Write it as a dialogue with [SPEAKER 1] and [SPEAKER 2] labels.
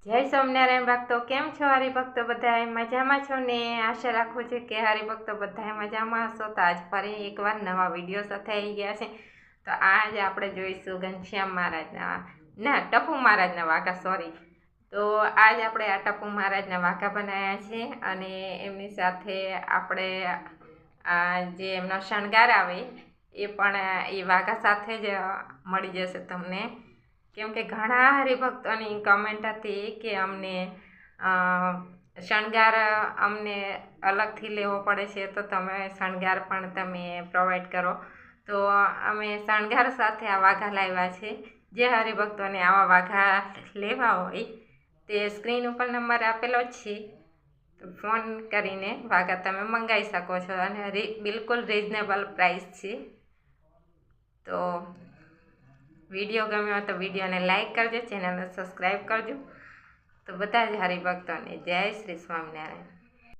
[SPEAKER 1] જય સ્વામિનારાયણ ભક્તો, કેમ છો હરિભક્તો? બધા મજામાં છો ને? આશા રાખું છું કે હરિભક્તો બધા મજામાં હશો. તો આજ ફરી એકવાર નવા વિડીયો સાથે આવી ગયા છે. તો આજે આપણે જોઈશું ઘનશ્યામ મહારાજના ટપુ મહારાજના વાઘા. તો આજ આપણે આ ટપુ મહારાજના વાઘા બનાવ્યા છે અને એમની સાથે આપણે જે એમનો શણગાર આવે એ પણ એ વાઘા સાથે જ મળી જશે તમને. કેમ કે ઘણા હરિભક્તોની કમેન્ટ હતી કે અમને શણગાર અમને અલગથી લેવો પડે છે, તો તમે શણગાર પણ તમે પ્રોવાઈડ કરો. તો અમે શણગાર સાથે આ વાઘા લાવ્યા છે. જે હરિભક્તોને આવા વાઘા લેવા હોય તે સ્ક્રીન ઉપર નંબર આપેલો જ છે, તો ફોન કરીને વાઘા તમે મંગાવી શકો છો અને બિલકુલ રિઝનેબલ પ્રાઇસ છે. તો વિડીયો ગમ્યો તો વિડીયોને લાઈક કરજો, ચેનલને સબસ્ક્રાઈબ કરજો. તો બધા જ હરિભક્તોને જય શ્રી સ્વામિનારાયણ.